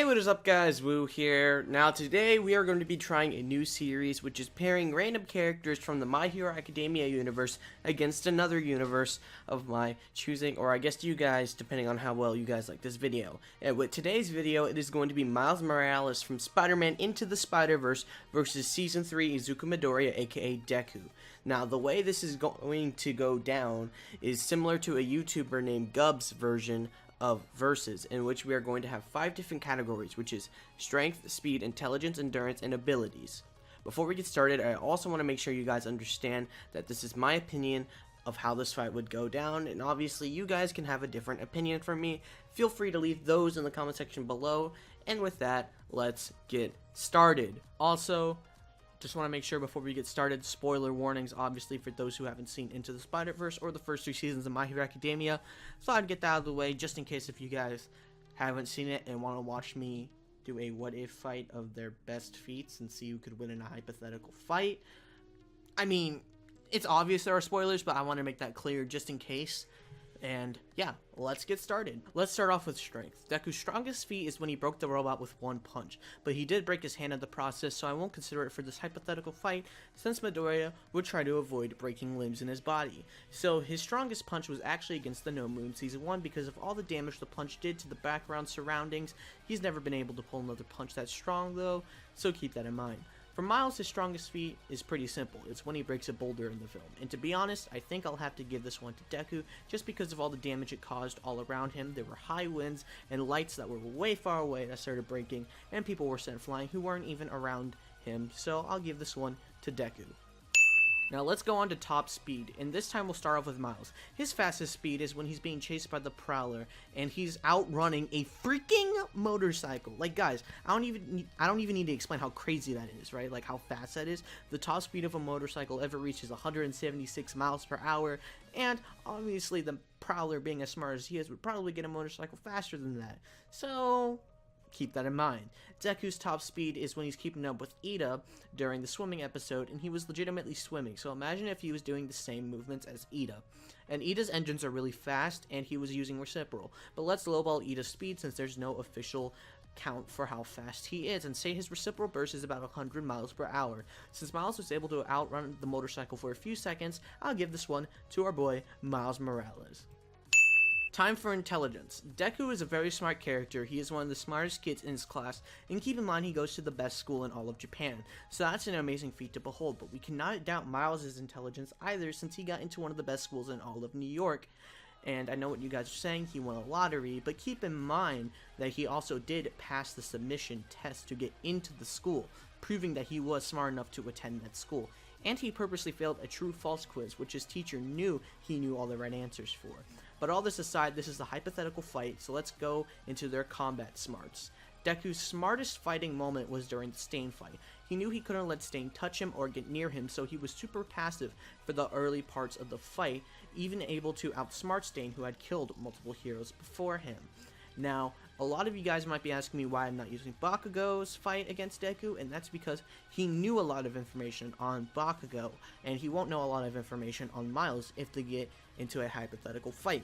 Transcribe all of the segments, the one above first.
What is up guys, Woo here. Now today we are going to be trying a new series which is pairing random characters from the My Hero Academia universe against another universe of my choosing, or I guess you guys, depending on how well you guys like this video. And with today's video, it is going to be Miles Morales from Spider-Man Into the Spider-Verse versus Season 3 Izuku Midoriya aka Deku. Now the way this is going to go down is similar to a YouTuber named Gub's version of Versus, in which we are going to have 5 different categories, which is strength, speed, intelligence, endurance, and abilities. Before we get started, I also want to make sure you guys understand that this is my opinion of how this fight would go down, and obviously you guys can have a different opinion from me. Feel free to leave those in the comment section below, and with that, let's get started. Also, just want to make sure before we get started, spoiler warnings obviously for those who haven't seen Into the Spider-Verse or the first 2 seasons of My Hero Academia. So I'd get that out of the way just in case if you guys haven't seen it and want to watch me do a what if fight of their best feats and see who could win in a hypothetical fight. I mean, it's obvious there are spoilers, but I want to make that clear just in case. And yeah, let's get started. Let's start off with strength. Deku's strongest feat is when he broke the robot with 1 punch, but he did break his hand in the process, so I won't consider it for this hypothetical fight, since Midoriya would try to avoid breaking limbs in his body. So his strongest punch was actually against the Gnome Moon in Season 1 because of all the damage the punch did to the background surroundings. He's never been able to pull another punch that strong though, so keep that in mind. For Miles, his strongest feat is pretty simple. It's when he breaks a boulder in the film. And to be honest, I think I'll have to give this one to Deku just because of all the damage it caused all around him. There were high winds and lights that were way far away that started breaking, and people were sent flying who weren't even around him. So I'll give this one to Deku. Now let's go on to top speed, and this time we'll start off with Miles. His fastest speed is when he's being chased by the Prowler, and he's outrunning a freaking motorcycle. Like guys, I don't even need to explain how crazy that is, right? Like how fast that is. The top speed of a motorcycle ever reaches 176 miles per hour, and obviously the Prowler, being as smart as he is, would probably get a motorcycle faster than that. So keep that in mind. Deku's top speed is when he's keeping up with Ida during the swimming episode, and he was legitimately swimming, so imagine if he was doing the same movements as Ida. And Ida's engines are really fast, and he was using reciprocal. But let's lowball Ida's speed since there's no official count for how fast he is, and say his reciprocal burst is about 100 miles per hour. Since Miles was able to outrun the motorcycle for a few seconds, I'll give this one to our boy Miles Morales. Time for intelligence. Deku is a very smart character. He is one of the smartest kids in his class, and keep in mind he goes to the best school in all of Japan, so that's an amazing feat to behold. But we cannot doubt Miles' intelligence either, since he got into one of the best schools in all of New York. And I know what you guys are saying, he won a lottery, but keep in mind that he also did pass the submission test to get into the school, proving that he was smart enough to attend that school. And he purposely failed a true-false quiz, which his teacher knew he knew all the right answers for. But all this aside, this is the hypothetical fight, so let's go into their combat smarts. Deku's smartest fighting moment was during the Stain fight. He knew he couldn't let Stain touch him or get near him, so he was super passive for the early parts of the fight, even able to outsmart Stain, who had killed multiple heroes before him. Now, a lot of you guys might be asking me why I'm not using Bakugo's fight against Deku, and that's because he knew a lot of information on Bakugo, and he won't know a lot of information on Miles if they get into a hypothetical fight.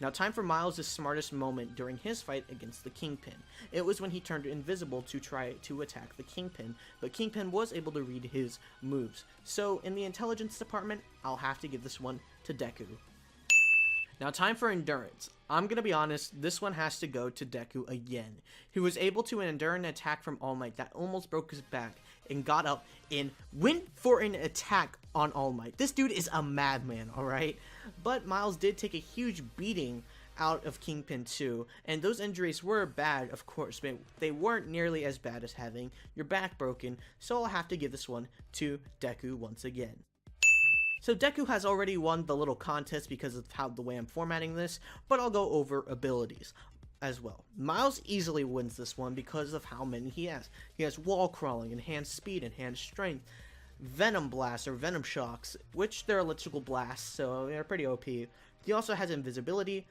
Now, time for Miles' smartest moment during his fight against the Kingpin. It was when he turned invisible to try to attack the Kingpin, but Kingpin was able to read his moves. So, in the intelligence department, I'll have to give this one to Deku. Now, time for endurance. I'm gonna be honest, this one has to go to Deku again. He was able to endure an attack from All Might that almost broke his back and got up and went for an attack on All Might. This dude is a madman, alright? But Miles did take a huge beating out of Kingpin too, and those injuries were bad, of course, but they weren't nearly as bad as having your back broken, so I'll have to give this one to Deku once again. So Deku has already won the little contest because of the way I'm formatting this, but I'll go over abilities as well. Miles easily wins this one because of how many he has. He has wall crawling, enhanced speed, enhanced strength, venom blasts or venom shocks, which they're electrical blasts, so they're pretty OP. He also has invisibility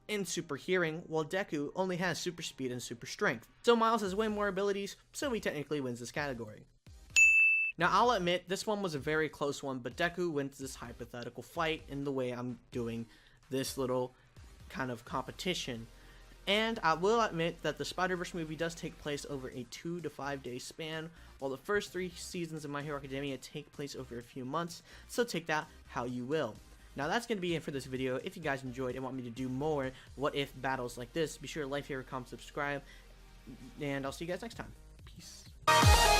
and super hearing, while Deku only has super speed and super strength. So Miles has way more abilities, so he technically wins this category. Now, I'll admit, this one was a very close one, but Deku wins this hypothetical fight in the way I'm doing this little kind of competition. And I will admit that the Spider-Verse movie does take place over a 2 to 5 day span, while the first 3 seasons of My Hero Academia take place over a few months, so take that how you will. Now that's going to be it for this video. If you guys enjoyed and want me to do more what if battles like this, be sure to like, favorite, comment, subscribe, and I'll see you guys next time. Peace.